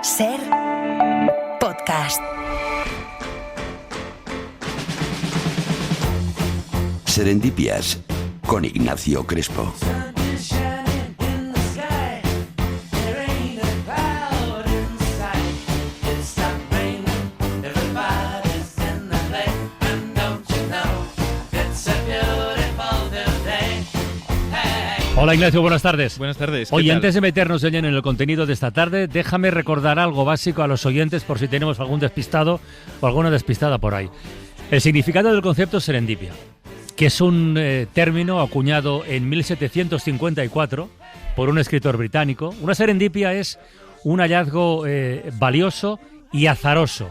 Ser podcast. Serendipias con Ignacio Crespo. Hola Ignacio, buenas tardes. Buenas tardes. Oye, antes de meternos de lleno en el contenido de esta tarde, déjame recordar algo básico a los oyentes por si tenemos algún despistado o alguna despistada por ahí. El significado del concepto serendipia, que es un término acuñado en 1754 por un escritor británico. Una serendipia es un hallazgo valioso y azaroso.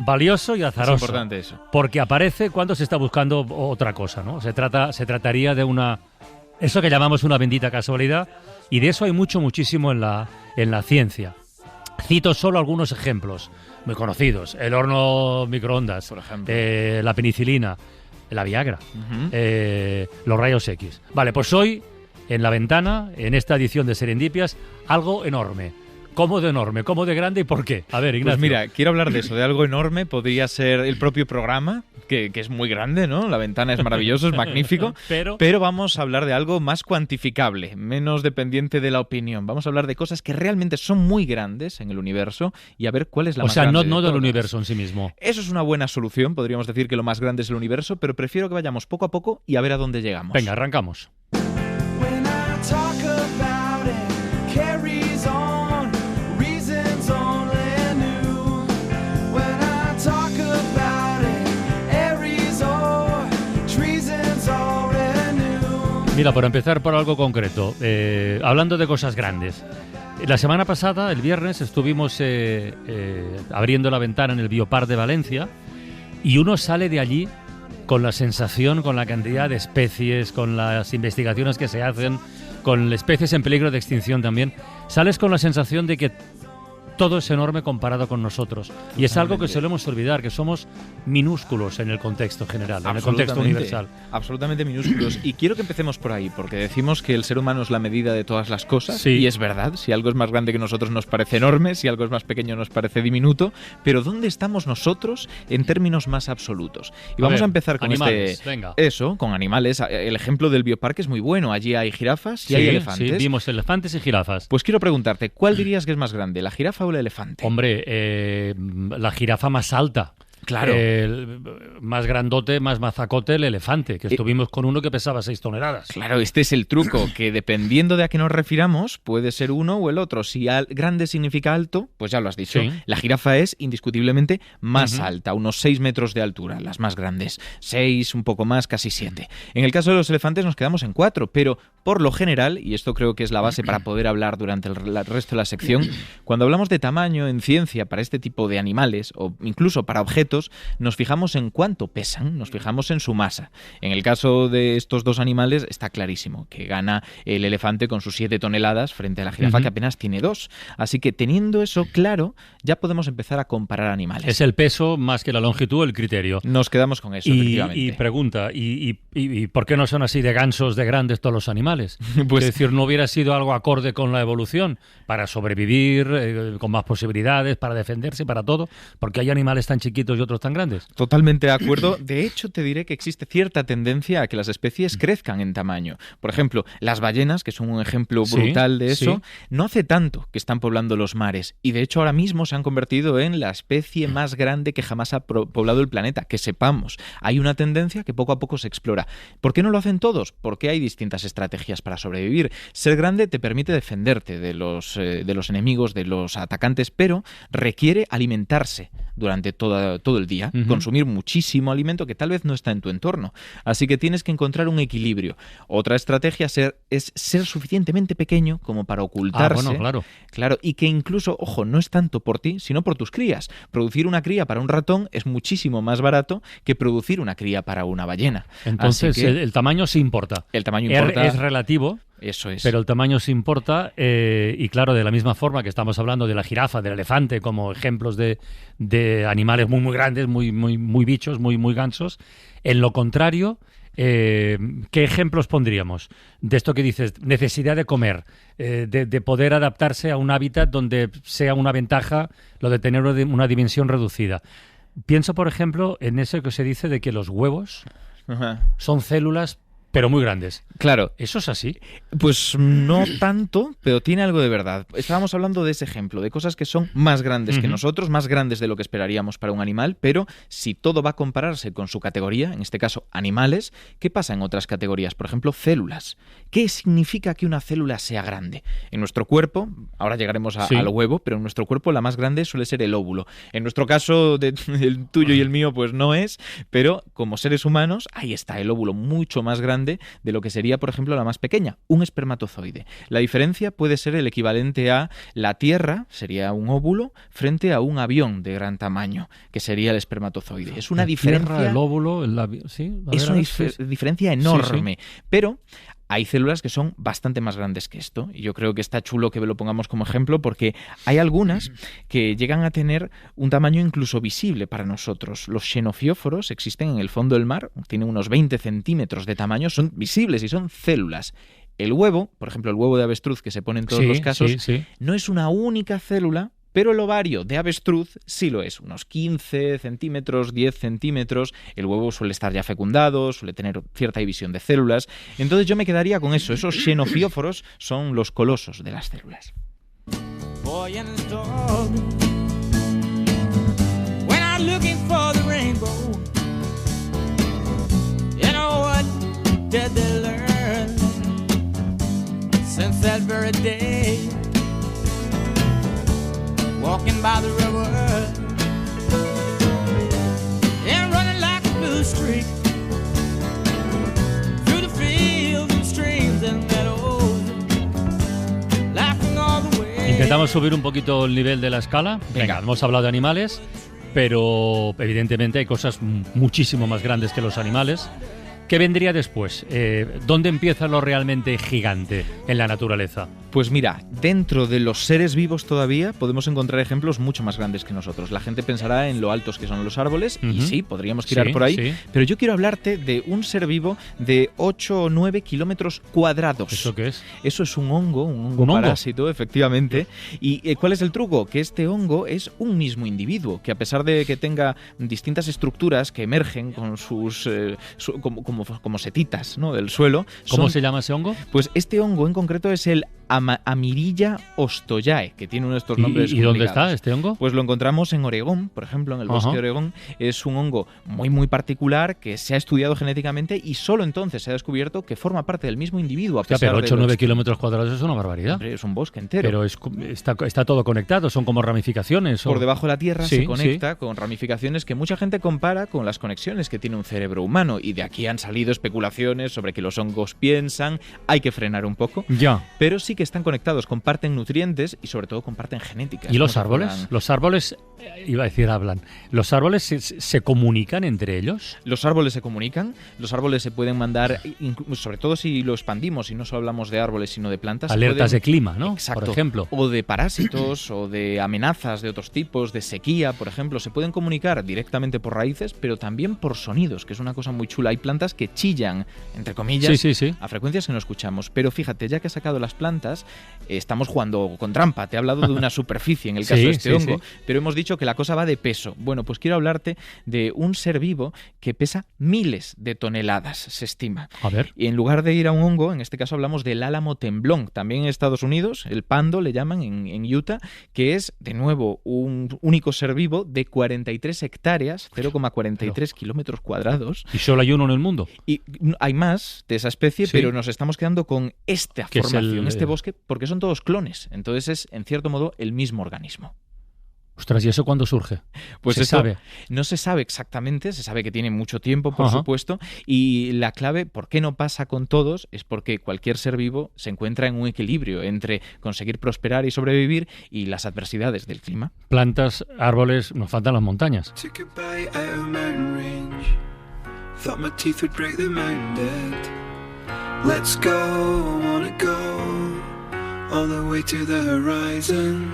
Valioso y azaroso. Es importante eso. Porque aparece cuando se está buscando otra cosa, ¿no? Se trataría de eso que llamamos una bendita casualidad, y de eso hay muchísimo en la ciencia. Cito solo algunos ejemplos muy conocidos: el horno microondas, por ejemplo, la penicilina, la Viagra, los rayos X. Vale, pues hoy en La Ventana, en esta edición de Serendipias, algo enorme. ¿Cómo de enorme? ¿Cómo de grande y por qué? A ver, Ignacio. Pues mira, quiero hablar de eso, de algo enorme. Podría ser el propio programa, que es muy grande, ¿no? La Ventana es maravilloso, es magnífico. Pero vamos a hablar de algo más cuantificable, menos dependiente de la opinión. Vamos a hablar de cosas que realmente son muy grandes en el universo y a ver cuál es la más grande. O sea, no del todas. universo en sí mismo. Eso es una buena solución. Podríamos decir que lo más grande es el universo, pero prefiero que vayamos poco a poco y a ver a dónde llegamos. Venga, arrancamos. Mira, por empezar por algo concreto, hablando de cosas grandes. La semana pasada, el viernes, estuvimos abriendo La Ventana en el Biopark de Valencia y uno sale de allí con la sensación, con la cantidad de especies, con las investigaciones que se hacen, con especies en peligro de extinción también. Sales con la sensación de que todo es enorme comparado con nosotros. Y es algo que solemos olvidar, que somos minúsculos en el contexto general, en el contexto universal. Absolutamente minúsculos. Y quiero que empecemos por ahí, porque decimos que el ser humano es la medida de todas las cosas. Sí. Y es verdad, si algo es más grande que nosotros nos parece enorme, si algo es más pequeño nos parece diminuto. Pero ¿dónde estamos nosotros en términos más absolutos? Y vamos a empezar con animales, venga. Eso, con animales. El ejemplo del bioparque es muy bueno. Allí hay jirafas y hay elefantes. Sí, vimos elefantes y jirafas. Pues quiero preguntarte, ¿cuál dirías que es más grande, la jirafa o el elefante? Hombre, la jirafa más alta. Claro. Más grandote, más mazacote, el elefante, que estuvimos con uno que pesaba 6 toneladas. Claro, este es el truco, que dependiendo de a qué nos refiramos, puede ser uno o el otro. Si grande significa alto, pues ya lo has dicho. Sí. La jirafa es indiscutiblemente más alta, unos 6 metros de altura, las más grandes. 6, un poco más, casi 7. En el caso de los elefantes nos quedamos en 4, pero por lo general, y esto creo que es la base para poder hablar durante el resto de la sección, cuando hablamos de tamaño en ciencia para este tipo de animales, o incluso para objetos, nos fijamos en cuánto pesan, nos fijamos en su masa. En el caso de estos dos animales está clarísimo que gana el elefante con sus 7 toneladas frente a la jirafa que apenas tiene 2. Así que teniendo eso claro, ya podemos empezar a comparar animales. Es el peso más que la longitud el criterio. Nos quedamos con eso, efectivamente. Y pregunta, ¿y por qué no son así de gansos, de grandes todos los animales? Pues, es decir, ¿no hubiera sido algo acorde con la evolución para sobrevivir, con más posibilidades, para defenderse, para todo? Porque hay animales tan chiquitos y otros tan grandes. Totalmente de acuerdo. De hecho, te diré que existe cierta tendencia a que las especies crezcan en tamaño. Por ejemplo, las ballenas, que son un ejemplo brutal de eso, no hace tanto que están poblando los mares. Y de hecho, ahora mismo se han convertido en la especie más grande que jamás ha poblado el planeta. Que sepamos, hay una tendencia que poco a poco se explora. ¿Por qué no lo hacen todos? Porque hay distintas estrategias para sobrevivir. Ser grande te permite defenderte de los enemigos, de los atacantes, pero requiere alimentarse durante todo el día, consumir muchísimo alimento que tal vez no está en tu entorno. Así que tienes que encontrar un equilibrio. Otra estrategia es ser suficientemente pequeño como para ocultarse. Claro, y que incluso, ojo, no es tanto por ti, sino por tus crías. Producir una cría para un ratón es muchísimo más barato que producir una cría para una ballena. Entonces, el tamaño sí importa. El tamaño importa. Es relativo. Eso es. Pero el tamaño sí importa, y claro, de la misma forma que estamos hablando de la jirafa, del elefante, como ejemplos de animales muy grandes, muy bichos, muy gansos, en lo contrario, ¿Qué ejemplos pondríamos de esto que dices? Necesidad de comer, de poder adaptarse a un hábitat donde sea una ventaja lo de tener una dimensión reducida. Pienso, por ejemplo, en eso que se dice de que los huevos son células pero muy grandes. Claro. ¿Eso es así? Pues no tanto, pero tiene algo de verdad. Estábamos hablando de ese ejemplo, de cosas que son más grandes que nosotros, más grandes de lo que esperaríamos para un animal, pero si todo va a compararse con su categoría, en este caso animales, ¿qué pasa en otras categorías? Por ejemplo, células. ¿Qué significa que una célula sea grande? En nuestro cuerpo, ahora llegaremos al huevo, pero en nuestro cuerpo la más grande suele ser el óvulo. En nuestro caso, el tuyo y el mío, pues no es, pero como seres humanos, ahí está el óvulo mucho más grande de lo que sería, por ejemplo, la más pequeña, un espermatozoide. La diferencia puede ser el equivalente a la Tierra, sería un óvulo, frente a un avión de gran tamaño, que sería el espermatozoide. Es una diferencia... Tierra, el óvulo, el avión... Sí, es una diferencia enorme, pero... Hay células que son bastante más grandes que esto, y yo creo que está chulo que lo pongamos como ejemplo porque hay algunas que llegan a tener un tamaño incluso visible para nosotros. Los xenofióforos existen en el fondo del mar, tienen unos 20 centímetros de tamaño, son visibles y son células. El huevo, por ejemplo, el huevo de avestruz que se pone en todos los casos, no es una única célula, pero el ovario de avestruz sí lo es, unos 15 centímetros, 10 centímetros. El huevo suele estar ya fecundado, suele tener cierta división de células. Entonces yo me quedaría con eso. Esos xenofióforos son los colosos de las células. Walking by the river and running like a blue streak through the fields and streams and meadows, laughing all the way. Intentamos subir un poquito el nivel de la escala. Venga, hemos hablado de animales, pero evidentemente hay cosas muchísimo más grandes que los animales. ¿Qué vendría después? ¿Dónde empieza lo realmente gigante en la naturaleza? Pues mira, dentro de los seres vivos todavía podemos encontrar ejemplos mucho más grandes que nosotros. La gente pensará en lo altos que son los árboles, y sí, podríamos tirar por ahí, pero yo quiero hablarte de un ser vivo de 8 o 9 kilómetros cuadrados. ¿Eso qué es? Eso es un hongo parásito, efectivamente. ¿Y cuál es el truco? Que este hongo es un mismo individuo, que a pesar de que tenga distintas estructuras que emergen con sus como setitas, ¿no?, del suelo. ¿Cómo se llama ese hongo? Pues este hongo en concreto es el Amirilla ostoyae, que tiene uno de estos nombres complicados. ¿Y dónde está este hongo? Pues lo encontramos en Oregón, por ejemplo, en el bosque de Oregón. Es un hongo muy, muy particular que se ha estudiado genéticamente y solo entonces se ha descubierto que forma parte del mismo individuo. Pero 8 o 9 kilómetros cuadrados es una barbaridad. Hombre, es un bosque entero. Pero está todo conectado, son como ramificaciones. Por debajo de la tierra se conecta con ramificaciones que mucha gente compara con las conexiones que tiene un cerebro humano, y de aquí han salido especulaciones sobre que los hongos piensan. Hay que frenar un poco. Pero sí que están conectados, comparten nutrientes y sobre todo comparten genética. ¿Y los árboles? Los árboles, iba a decir hablan, ¿los árboles se comunican entre ellos? Los árboles se comunican, los árboles se pueden mandar, sobre todo si lo expandimos y no solo hablamos de árboles sino de plantas. Alertas de clima, ¿no? Exacto. Por ejemplo. O de parásitos o de amenazas de otros tipos, de sequía, por ejemplo. Se pueden comunicar directamente por raíces, pero también por sonidos, que es una cosa muy chula. Hay plantas que chillan, entre comillas, a frecuencias que no escuchamos. Pero fíjate, ya que has sacado las plantas, estamos jugando con trampa. Te he hablado de una superficie en el caso de este hongo, pero hemos dicho que la cosa va de peso. Bueno, pues quiero hablarte de un ser vivo que pesa miles de toneladas, se estima. A ver. Y en lugar de ir a un hongo, en este caso hablamos del álamo temblón, también en Estados Unidos, el pando le llaman en Utah, que es, de nuevo, un único ser vivo de 43 hectáreas, 0,43 kilómetros cuadrados. ¿Y solo hay uno en el mundo? Y hay más de esa especie, pero nos estamos quedando con esta formación, este bosque, porque son todos clones. Entonces es, en cierto modo, el mismo organismo. Ostras, ¿y eso cuándo surge? Pues ¿Se sabe? No se sabe exactamente, se sabe que tiene mucho tiempo, por supuesto, y la clave, ¿por qué no pasa con todos?, es porque cualquier ser vivo se encuentra en un equilibrio entre conseguir prosperar y sobrevivir y las adversidades del clima. Plantas, árboles, nos faltan las montañas. All the way to the horizon.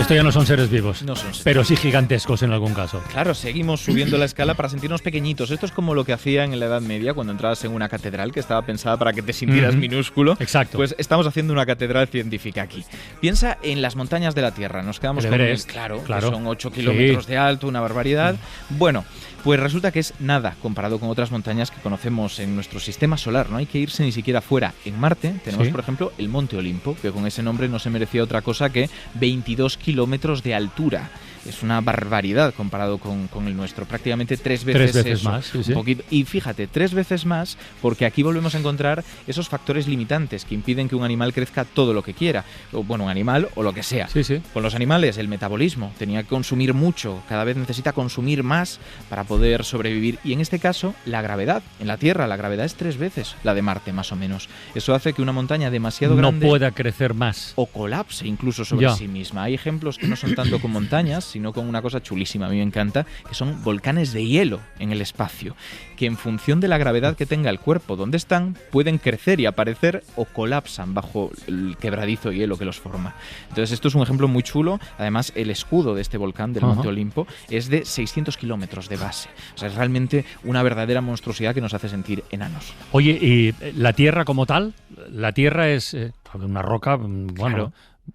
Esto ya no son seres vivos, No son seres pero sí gigantescos en algún caso. Claro, seguimos subiendo la escala para sentirnos pequeñitos. Esto es como lo que hacían en la Edad Media cuando entrabas en una catedral que estaba pensada para que te sintieras minúsculo. Exacto. Pues estamos haciendo una catedral científica aquí. Piensa en las montañas de la Tierra. Nos quedamos El con Everest, claro, claro. que son 8 kilómetros Sí. de alto, una barbaridad. Bueno, pues resulta que es nada comparado con otras montañas que conocemos en nuestro sistema solar. No hay que irse ni siquiera fuera. En Marte tenemos, Sí. por ejemplo, el Monte Olimpo, que con ese nombre no se merecía otra cosa que 22 kilómetros de altura. Es una barbaridad comparado con el nuestro. Prácticamente tres veces eso, más. Sí, un sí. poquito. Y fíjate, 3 veces más, porque aquí volvemos a encontrar esos factores limitantes que impiden que un animal crezca todo lo que quiera. O, bueno, un animal o lo que sea. Sí, sí. Con los animales, el metabolismo. Tenía que consumir mucho, cada vez necesita consumir más para poder sobrevivir. Y en este caso, la gravedad. En la Tierra, la gravedad es 3 veces la de Marte, más o menos. Eso hace que una montaña demasiado No grande pueda crecer más. o colapse incluso sobre Ya. sí misma. Hay ejemplos que no son tanto con montañas, sino con una cosa chulísima, a mí me encanta, que son volcanes de hielo en el espacio, que en función de la gravedad que tenga el cuerpo donde están, pueden crecer y aparecer o colapsan bajo el quebradizo hielo que los forma. Entonces esto es un ejemplo muy chulo. Además, el escudo de este volcán, del Ajá. Monte Olimpo, es de 600 kilómetros de base. O sea, es realmente una verdadera monstruosidad que nos hace sentir enanos. Oye, y la Tierra como tal, la Tierra es una roca, bueno, Claro.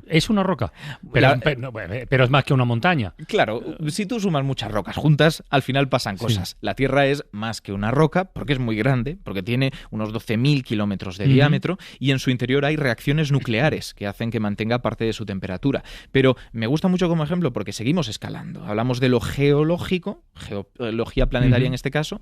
es una roca, pero, La- pero es más que una montaña. Claro, si tú sumas muchas rocas juntas, al final pasan Sí. cosas. La Tierra es más que una roca porque es muy grande, porque tiene unos 12.000 kilómetros de Ujú. diámetro y en su interior hay reacciones nucleares que hacen que mantenga parte de su temperatura. Pero me gusta mucho como ejemplo porque seguimos escalando. Hablamos de lo geológico, geología planetaria Ujú. en este caso.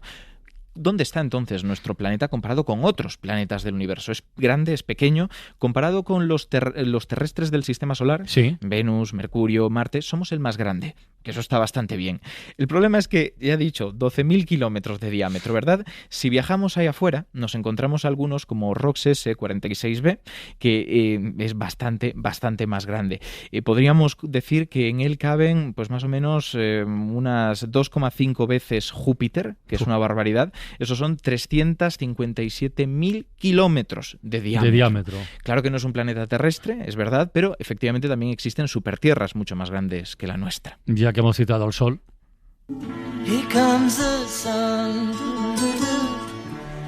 ¿Dónde está entonces nuestro planeta comparado con otros planetas del universo? ¿Es grande, es pequeño? Comparado con los terrestres del sistema solar, Sí. Venus, Mercurio, Marte, somos el más grande, que eso está bastante bien. El problema es que, ya he dicho, 12.000 kilómetros de diámetro, ¿verdad? Si viajamos ahí afuera, nos encontramos algunos como Rox S46b, que es bastante más grande. Podríamos decir que en él caben, pues más o menos, unas 2,5 veces Júpiter, que es una barbaridad. Esos son 357.000 kilómetros de diámetro. De diámetro. Claro que no es un planeta terrestre, es verdad, pero efectivamente también existen supertierras mucho más grandes que la nuestra. Ya que hemos citado al Sol. Here comes the sun.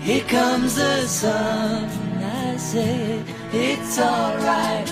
Here comes the sun. I say it's alright.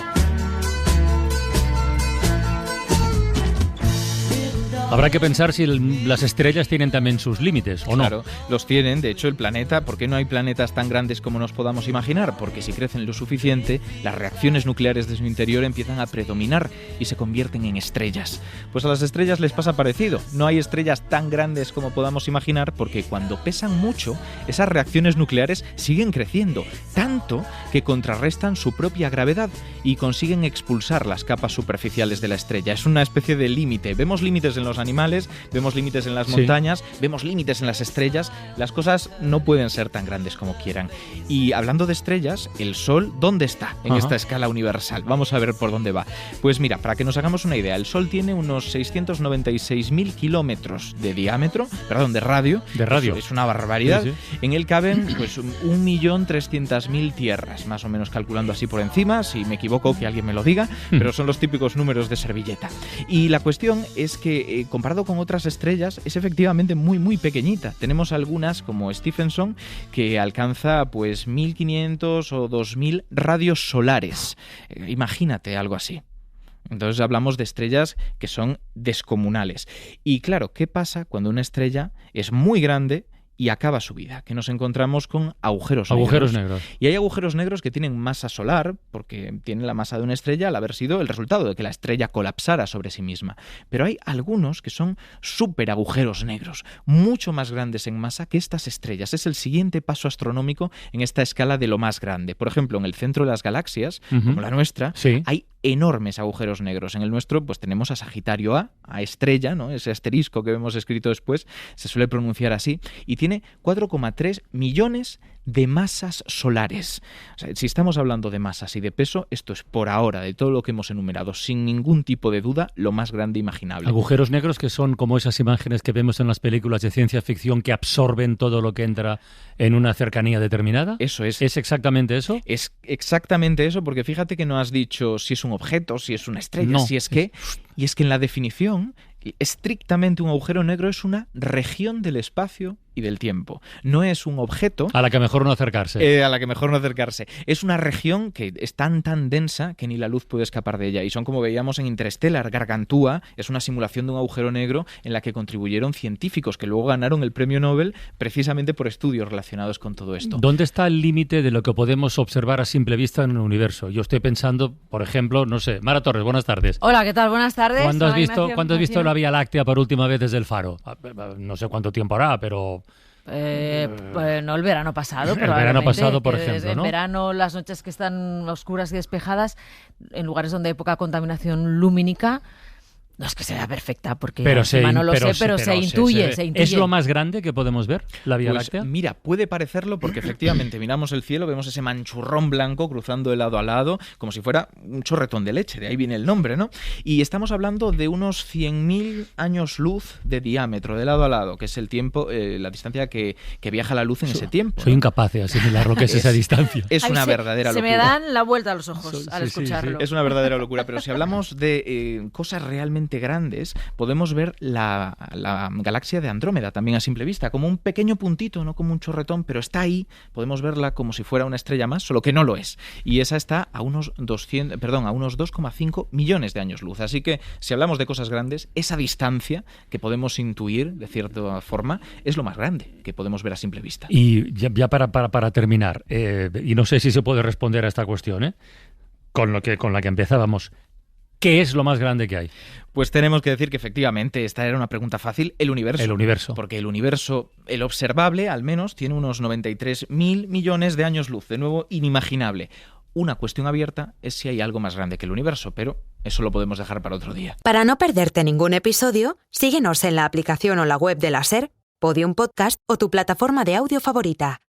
Habrá que pensar si las estrellas tienen también sus límites o no. Claro, los tienen. De hecho, el planeta, ¿por qué no hay planetas tan grandes como nos podamos imaginar? Porque si crecen lo suficiente, las reacciones nucleares de su interior empiezan a predominar y se convierten en estrellas. Pues a las estrellas les pasa parecido. No hay estrellas tan grandes como podamos imaginar porque cuando pesan mucho, esas reacciones nucleares siguen creciendo, tanto que contrarrestan su propia gravedad y consiguen expulsar las capas superficiales de la estrella. Es una especie de límite. Vemos límites en los animales, vemos límites en las Sí. montañas, vemos límites en las estrellas. Las cosas no pueden ser tan grandes como quieran. Y hablando de estrellas, el Sol, ¿dónde está en Ajá. esta escala universal? Vamos a ver por dónde va. Pues mira, para que nos hagamos una idea, el Sol tiene unos 696.000 kilómetros de diámetro, perdón, de radio. De radio. Es una barbaridad. Sí, En él caben pues 1.300.000 tierras, más o menos calculando así por encima. Si me equivoco, que alguien me lo diga, pero son los típicos números de servilleta. Y la cuestión es que, comparado con otras estrellas, es efectivamente muy pequeñita. Tenemos algunas, como Stephenson, que alcanza pues 1.500 o 2.000 radios solares. Imagínate algo así. Entonces hablamos de estrellas que son descomunales. Y claro, ¿qué pasa cuando una estrella es muy grande y acaba su vida? Que nos encontramos con agujeros Negros. Y hay agujeros negros que tienen masa solar, porque tienen la masa de una estrella al haber sido el resultado de que la estrella colapsara sobre sí misma. Pero hay algunos que son súper agujeros negros, mucho más grandes en masa que estas estrellas. Es el siguiente paso astronómico en esta escala de lo más grande. Por ejemplo, en el centro de las galaxias, Ujú. como la nuestra, Sí. hay enormes agujeros negros. En el nuestro, pues tenemos a Sagitario A estrella, ¿no? Ese asterisco que vemos escrito después, se suele pronunciar así, y tiene 4,3 millones de masas solares. O sea, si estamos hablando de masas y de peso, esto es por ahora, de todo lo que hemos enumerado, sin ningún tipo de duda, lo más grande imaginable. Agujeros negros que son como esas imágenes que vemos en las películas de ciencia ficción que absorben todo lo que entra en una cercanía determinada. Eso es. ¿Es exactamente eso? Es exactamente eso, porque fíjate que no has dicho si es un objeto, si es una estrella, No. si es que... Y es que en la definición, estrictamente un agujero negro es una región del espacio y del tiempo. No es un objeto... A la que mejor no acercarse. A la que mejor no acercarse. Es una región que es tan densa que ni la luz puede escapar de ella. Y son, como veíamos en Interstellar, Gargantúa es una simulación de un agujero negro en la que contribuyeron científicos que luego ganaron el premio Nobel precisamente por estudios relacionados con todo esto. ¿Dónde está el límite de lo que podemos observar a simple vista en el universo? Yo estoy pensando, por ejemplo, no sé, Mara Torres, buenas tardes. Hola, ¿qué tal? Buenas tardes. ¿Cuándo has Hola, visto la Vía Láctea por última vez desde el faro? No sé cuánto tiempo hará, pero... No, el verano pasado, El verano pasado, por ejemplo, ¿no? En verano, las noches que están oscuras y despejadas, en lugares donde hay poca contaminación lumínica, no es que sea perfecta, porque no lo sé, pero se intuye. ¿Es lo más grande que podemos ver, la Vía Láctea? Mira, puede parecerlo porque efectivamente miramos el cielo, vemos ese manchurrón blanco cruzando de lado a lado, como si fuera un chorretón de leche, de ahí viene el nombre, ¿no? Y estamos hablando de unos 100.000 años luz de diámetro, de lado a lado, que es el tiempo, la distancia que viaja la luz en ese tiempo. Soy incapaz de asimilar lo que es esa distancia. Es una verdadera locura. Se me dan la vuelta a los ojos al escucharlo. Es una verdadera locura, pero si hablamos de cosas realmente grandes, podemos ver la galaxia de Andrómeda también a simple vista, como un pequeño puntito, no como un chorretón, pero está ahí, podemos verla como si fuera una estrella más, solo que no lo es. Y esa está a unos 2,5 millones de años luz. Así que si hablamos de cosas grandes, esa distancia que podemos intuir de cierta forma es lo más grande que podemos ver a simple vista. Y ya para terminar, y no sé si se puede responder a esta cuestión, con la que empezábamos. ¿Qué es lo más grande que hay? Pues tenemos que decir que efectivamente esta era una pregunta fácil, el universo. El universo. Porque el universo, el observable al menos, tiene unos 93.000 millones de años luz, de nuevo inimaginable. Una cuestión abierta es si hay algo más grande que el universo, pero eso lo podemos dejar para otro día. Para no perderte ningún episodio, síguenos en la aplicación o la web de la SER, Podium Podcast o tu plataforma de audio favorita.